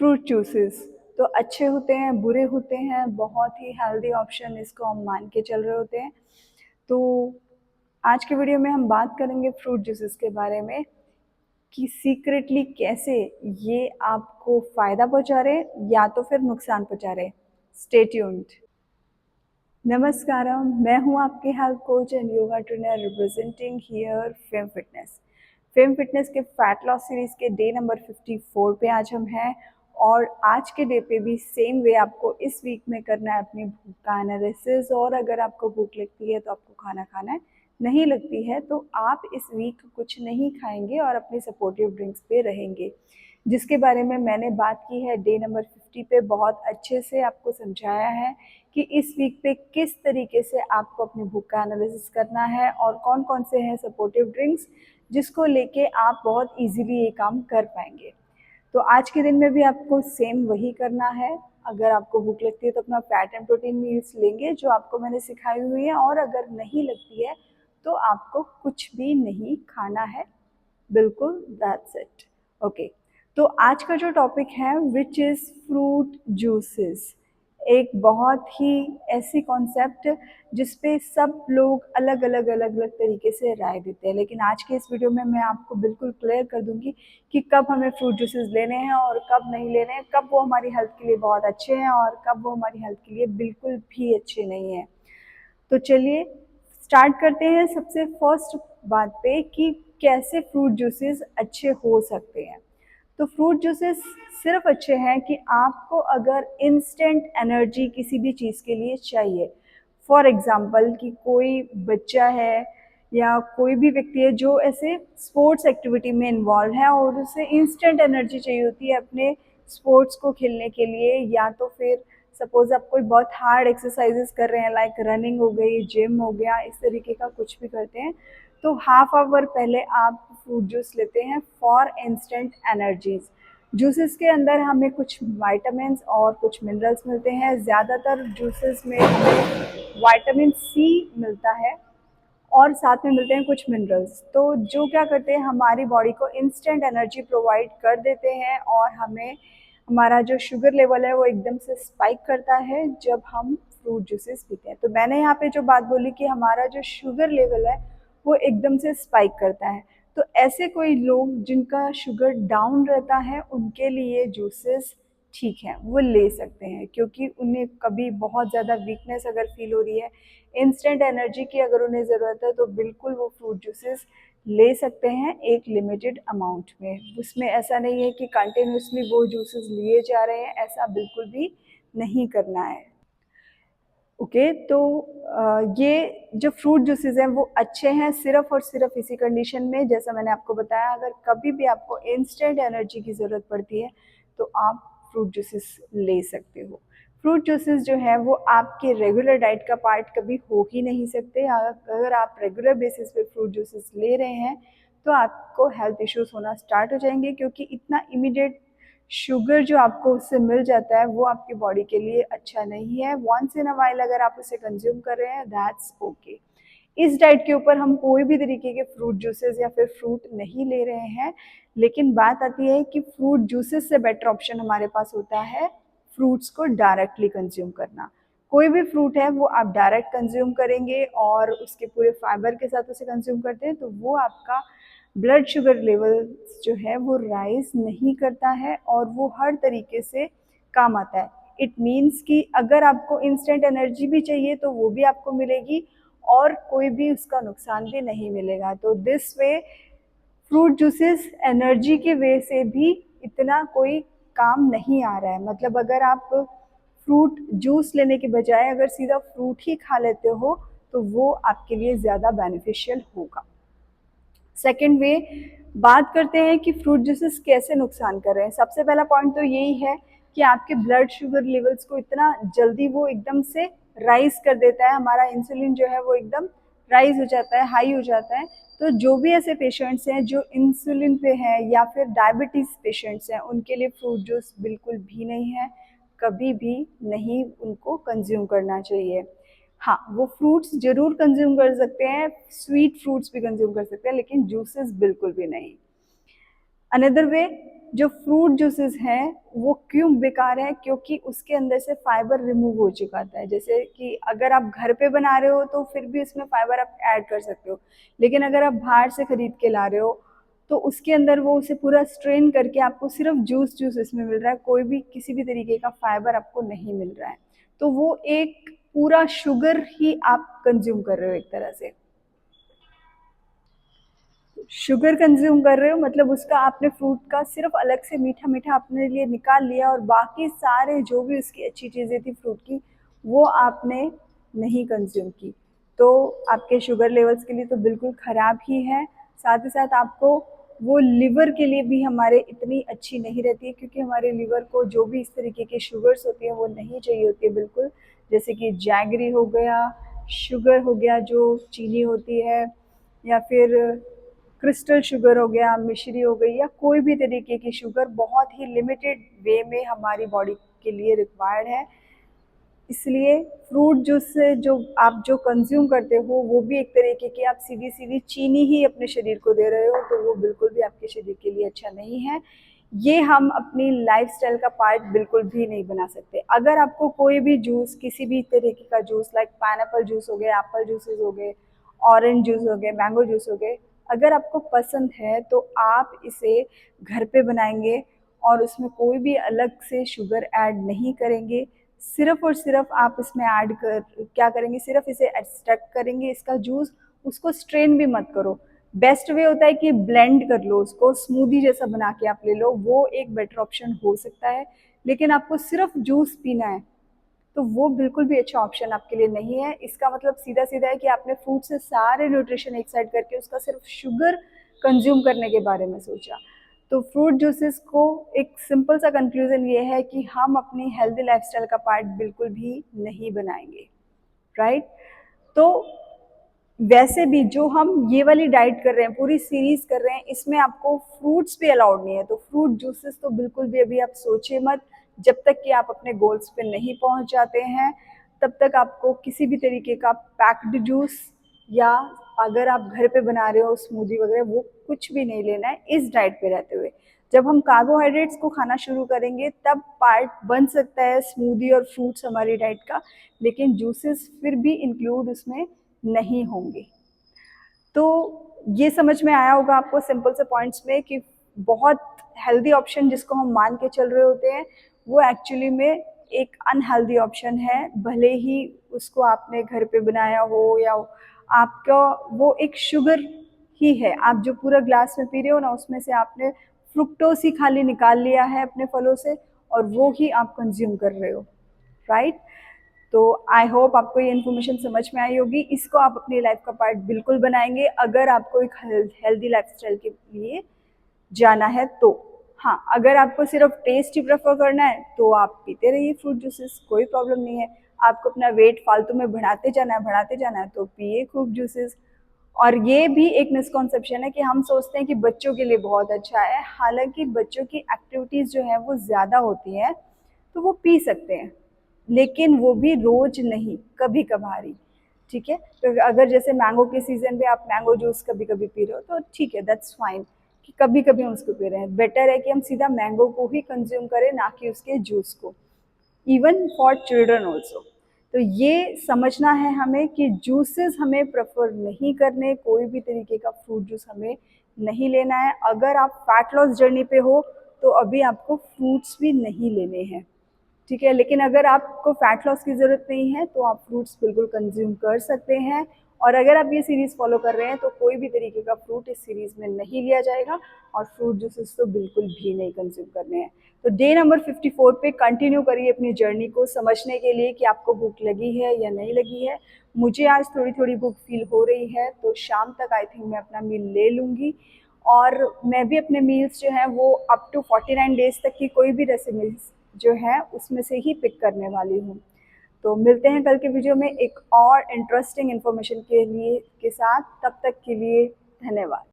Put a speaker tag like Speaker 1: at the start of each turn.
Speaker 1: Fruit juices तो अच्छे होते हैं, बुरे होते हैं, बहुत ही हेल्दी ऑप्शन इसको हम मान के चल रहे होते हैं। तो आज के वीडियो में हम बात करेंगे फ्रूट जूसेस के बारे में कि सीक्रेटली कैसे ये आपको फ़ायदा पहुंचा रहे या तो फिर नुकसान पहुंचा रहे। Stay tuned. नमस्कारम, मैं हूं आपके health coach and yoga trainer representing here fame fitness. Fame fitness के फैट लॉस सीरीज के डे नंबर 54 पे आज हम हैं और आज के डे पे भी सेम वे आपको इस वीक में करना है अपनी भूख का एनालिसिस। और अगर आपको भूख लगती है तो आपको खाना खाना है, नहीं लगती है तो आप इस वीक कुछ नहीं खाएंगे और अपने सपोर्टिव ड्रिंक्स पे रहेंगे, जिसके बारे में मैंने बात की है डे नंबर 50 पे। बहुत अच्छे से आपको समझाया है कि इस वीक पे किस तरीके से आपको अपनी भूख का एनालिसिस करना है और कौन कौन से हैं सपोर्टिव ड्रिंक्स जिसको लेके आप बहुत इजीली ये काम कर पाएंगे। तो आज के दिन में भी आपको सेम वही करना है। अगर आपको भूख लगती है तो अपना फैट एंड प्रोटीन मील्स लेंगे जो आपको मैंने सिखाई हुई है, और अगर नहीं लगती है तो आपको कुछ भी नहीं खाना है। बिल्कुल, दैट्स इट। ओके, तो आज का जो टॉपिक है विच इज़ फ्रूट जूसेस, एक बहुत ही ऐसी कॉन्सेप्ट जिस पे सब लोग अलग अलग तरीके से राय देते हैं, लेकिन आज के इस वीडियो में मैं आपको बिल्कुल क्लियर कर दूंगी कि कब हमें फ्रूट जूसेस लेने हैं और कब नहीं लेने हैं, कब वो हमारी हेल्थ के लिए बहुत अच्छे हैं और कब वो हमारी हेल्थ के लिए बिल्कुल भी अच्छे नहीं हैं। तो चलिए स्टार्ट करते हैं सबसे फर्स्ट बात पे कि कैसे फ्रूट जूसेस अच्छे हो सकते हैं। तो फ्रूट जूसेस सिर्फ अच्छे हैं कि आपको अगर इंस्टेंट एनर्जी किसी भी चीज़ के लिए चाहिए, फॉर एग्जांपल कि कोई बच्चा है या कोई भी व्यक्ति है जो ऐसे स्पोर्ट्स एक्टिविटी में इन्वॉल्व है और उसे इंस्टेंट एनर्जी चाहिए होती है अपने स्पोर्ट्स को खेलने के लिए, या तो फिर सपोज आप कोई बहुत हार्ड एक्सरसाइजेस कर रहे हैं लाइक रनिंग हो गई, जिम हो गया, इस तरीके का कुछ भी करते हैं, तो हाफ आवर पहले आप फ्रूट जूस लेते हैं फॉर इंस्टेंट एनर्जीज। जूसेस के अंदर हमें कुछ विटामिन और कुछ मिनरल्स मिलते हैं। ज़्यादातर जूसेस में हमें विटामिन सी मिलता है और साथ में मिलते हैं कुछ मिनरल्स, तो जो क्या करते हैं हमारी बॉडी को इंस्टेंट एनर्जी प्रोवाइड कर देते हैं और हमें हमारा जो शुगर लेवल है वो एकदम से स्पाइक करता है जब हम फ्रूट जूसेस पीते हैं। तो मैंने यहाँ पे जो बात बोली कि हमारा जो शुगर लेवल है वो एकदम से स्पाइक करता है, तो ऐसे कोई लोग जिनका शुगर डाउन रहता है उनके लिए जूसेस ठीक है, वो ले सकते हैं, क्योंकि उन्हें कभी बहुत ज़्यादा वीकनेस अगर फील हो रही है, इंस्टेंट एनर्जी की अगर उन्हें ज़रूरत है, तो बिल्कुल वो फ्रूट जूसेस ले सकते हैं एक लिमिटेड अमाउंट में। उसमें ऐसा नहीं है कि कंटिन्यूसली वो जूसेस लिए जा रहे हैं, ऐसा बिल्कुल भी नहीं करना है। ओके, तो ये जो फ्रूट जूसेस हैं वो अच्छे हैं सिर्फ और सिर्फ इसी कंडीशन में, जैसा मैंने आपको बताया, अगर कभी भी आपको इंस्टेंट एनर्जी की ज़रूरत पड़ती है तो आप फ्रूट जूसेस ले सकते हो। फ्रूट जूसेस जो है वो आपके रेगुलर डाइट का पार्ट कभी हो ही नहीं सकते। अगर आप रेगुलर बेसिस पे फ्रूट जूसेस ले रहे हैं तो आपको हेल्थ इश्यूज होना स्टार्ट हो जाएंगे, क्योंकि इतना इमीडिएट शुगर जो आपको उससे मिल जाता है वो आपकी बॉडी के लिए अच्छा नहीं है। वंस इन अ वाइल अगर आप उसे कंज्यूम कर रहे हैं, दैट्स ओके। इस डाइट के ऊपर हम कोई भी तरीके के फ्रूट जूसेस या फिर फ्रूट नहीं ले रहे हैं, लेकिन बात आती है कि फ्रूट जूसेस से बेटर ऑप्शन हमारे पास होता है फ्रूट्स को डायरेक्टली कंज्यूम करना। कोई भी फ्रूट है वो आप डायरेक्ट कंज्यूम करेंगे और उसके पूरे फाइबर के साथ उसे कंज्यूम करते हैं, तो वो आपका ब्लड शुगर लेवल जो है वो राइज नहीं करता है और वो हर तरीके से काम आता है। इट मीन्स कि अगर आपको इंस्टेंट एनर्जी भी चाहिए तो वो भी आपको मिलेगी और कोई भी उसका नुकसान भी नहीं मिलेगा। तो this way fruit juices energy के वे से भी इतना कोई काम नहीं आ रहा है। मतलब अगर आप फ्रूट जूस लेने के बजाय अगर सीधा फ्रूट ही खा लेते हो तो वो आपके लिए ज़्यादा बेनिफिशियल होगा। सेकेंड वे, बात करते हैं कि फ्रूट जूसेस कैसे नुकसान कर रहे हैं। सबसे पहला पॉइंट तो यही है कि आपके ब्लड शुगर लेवल्स को इतना जल्दी वो एकदम से राइज कर देता है, हमारा इंसुलिन जो है वो एकदम राइज हो जाता है, हाई हो जाता है। तो जो भी ऐसे पेशेंट्स हैं जो इंसुलिन पे हैं या फिर डायबिटीज़ पेशेंट्स हैं, उनके लिए फ्रूट जूस बिल्कुल भी नहीं है, कभी भी नहीं उनको कंज्यूम करना चाहिए। हाँ, वो फ्रूट्स जरूर कंज्यूम कर सकते हैं, स्वीट फ्रूट्स भी कंज्यूम कर सकते हैं, लेकिन जूसेस बिल्कुल भी नहीं। अनदर वे, जो फ्रूट जूसेस हैं वो क्यों बेकार है, क्योंकि उसके अंदर से फाइबर रिमूव हो चुका था। जैसे कि अगर आप घर पे बना रहे हो तो फिर भी उसमें फाइबर आप ऐड कर सकते हो, लेकिन अगर आप बाहर से खरीद के ला रहे हो तो उसके अंदर वो उसे पूरा स्ट्रेन करके आपको सिर्फ जूस जूस इसमें मिल रहा है, कोई भी किसी भी तरीके का फाइबर आपको नहीं मिल रहा है। तो वो एक पूरा शुगर ही आप कंज्यूम कर रहे हो एक तरह से। शुगर कंज्यूम कर रहे हो मतलब उसका आपने फ्रूट का सिर्फ अलग से मीठा मीठा अपने लिए निकाल लिया, और बाकी सारे जो भी उसकी अच्छी चीज़ें थी फ्रूट की वो आपने नहीं कंज्यूम की। तो आपके शुगर लेवल्स के लिए तो बिल्कुल ख़राब ही है। साथ ही साथ आपको वो लिवर के लिए भी हमारे इतनी अच्छी नहीं रहती है, क्योंकि हमारे लिवर को जो भी इस तरीके की शुगर्स होती हैं वो नहीं चाहिए होती है बिल्कुल। जैसे कि जैगरी हो गया, शुगर हो गया जो चीनी होती है, या फिर क्रिस्टल शुगर हो गया, मिश्री हो गई, या कोई भी तरीके की शुगर बहुत ही लिमिटेड वे में हमारी बॉडी के लिए रिक्वायर्ड है। इसलिए फ्रूट जूस से जो आप जो कंज्यूम करते हो वो भी एक तरीके की आप सीधी सीधी चीनी ही अपने शरीर को दे रहे हो, तो वो बिल्कुल भी आपके शरीर के लिए अच्छा नहीं है। ये हम अपनी लाइफस्टाइल का पार्ट बिल्कुल भी नहीं बना सकते। अगर आपको कोई भी जूस, किसी भी तरीके का जूस, लाइक पाइनएप्पल जूस हो गए, एप्पल जूसेस हो गए, ऑरेंज जूस हो गए, मैंगो जूस हो गए, अगर आपको पसंद है तो आप इसे घर पे बनाएंगे और उसमें कोई भी अलग से शुगर ऐड नहीं करेंगे। सिर्फ और सिर्फ आप इसमें ऐड कर क्या करेंगे, सिर्फ इसे एक्सट्रैक्ट करेंगे इसका जूस, उसको स्ट्रेन भी मत करो। बेस्ट वे होता है कि ब्लेंड कर लो, उसको स्मूदी जैसा बना के आप ले लो, वो एक बेटर ऑप्शन हो सकता है। लेकिन आपको सिर्फ जूस पीना है तो वो बिल्कुल भी अच्छा ऑप्शन आपके लिए नहीं है। इसका मतलब सीधा सीधा है कि आपने फ्रूट से सारे न्यूट्रिशन एक साइड करके उसका सिर्फ शुगर कंज्यूम करने के बारे में सोचा। तो फ्रूट जूसेस को एक सिंपल सा कंक्लूजन ये है कि हम अपनी हेल्दी लाइफस्टाइल का पार्ट बिल्कुल भी नहीं बनाएंगे, राइट। तो वैसे भी जो हम ये वाली डाइट कर रहे हैं, पूरी सीरीज कर रहे हैं, इसमें आपको फ्रूट्स भी अलाउड नहीं है। तो फ्रूट जूसेस तो बिल्कुल भी अभी आप सोचिए मत। जब तक कि आप अपने गोल्स पे नहीं पहुंच जाते हैं तब तक आपको किसी भी तरीके का पैक्ड जूस, या अगर आप घर पे बना रहे हो स्मूदी वगैरह, वो कुछ भी नहीं लेना है इस डाइट पे रहते हुए। जब हम कार्बोहाइड्रेट्स को खाना शुरू करेंगे तब पार्ट बन सकता है स्मूदी और फ्रूट्स हमारी डाइट का, लेकिन जूसेस फिर भी इंक्लूड उसमें नहीं होंगे। तो ये समझ में आया होगा आपको सिंपल से पॉइंट्स में कि बहुत हेल्दी ऑप्शन जिसको हम मान के चल रहे होते हैं वो एक्चुअली में एक अनहेल्दी ऑप्शन है। भले ही उसको आपने घर पे बनाया हो या आपका वो एक शुगर ही है, आप जो पूरा ग्लास में पी रहे हो ना उसमें से आपने फ्रुक्टोज ही खाली निकाल लिया है अपने फलों से, और वो ही आप कंज्यूम कर रहे हो, राइट। तो आई होप आपको ये इन्फॉर्मेशन समझ में आई होगी। इसको आप अपनी लाइफ का पार्ट बिल्कुल बनाएंगे अगर आपको एक हेल्दी लाइफस्टाइल के लिए जाना है तो। हाँ, अगर आपको सिर्फ टेस्ट ही प्रेफर करना है तो आप पीते रहिए फ्रूट जूसेस, कोई प्रॉब्लम नहीं है। आपको अपना वेट फालतू में बढ़ाते जाना है तो पिए खूब जूसेस। और ये भी एक मिसकॉन्सेप्शन है कि हम सोचते हैं कि बच्चों के लिए बहुत अच्छा है, हालांकि बच्चों की एक्टिविटीज़ जो है वो ज़्यादा होती हैं तो वो पी सकते हैं, लेकिन वो भी रोज नहीं, कभी कभार ही, ठीक है। तो अगर जैसे मैंगो के सीजन पे आप मैंगो जूस कभी कभी पी रहे हो तो ठीक है, दैट्स फाइन कि कभी कभी हम उसको पी रहे हैं। बेटर है कि हम सीधा मैंगो को ही कंज्यूम करें, ना कि उसके जूस को, इवन फॉर चिल्ड्रन ऑल्सो। तो ये समझना है हमें कि जूसेस हमें प्रेफर नहीं करने, कोई भी तरीके का फ्रूट जूस हमें नहीं लेना है। अगर आप फैट लॉस जर्नी पे हो तो अभी आपको फ्रूट्स भी नहीं लेने हैं, ठीक है। लेकिन अगर आपको फैट लॉस की ज़रूरत नहीं है तो आप फ्रूट्स बिल्कुल कंज्यूम कर सकते हैं। और अगर आप ये सीरीज़ फॉलो कर रहे हैं तो कोई भी तरीके का फ्रूट इस सीरीज़ में नहीं लिया जाएगा, और फ्रूट जूसेस तो बिल्कुल भी नहीं कंज्यूम करने हैं। तो डे नंबर 54 पे कंटिन्यू करिए अपनी जर्नी को, समझने के लिए कि आपको भूख लगी है या नहीं लगी है। मुझे आज थोड़ी थोड़ी भूख फील हो रही है तो शाम तक आई थिंक मैं अपना मील ले लूँगी। और मैं भी अपने मील्स जो हैं वो अप टू 49 डेज तक की कोई भी रेसिपी जो है उसमें से ही पिक करने वाली हूँ। तो मिलते हैं कल के वीडियो में एक और इंटरेस्टिंग इन्फॉर्मेशन के साथ। तब तक के लिए धन्यवाद।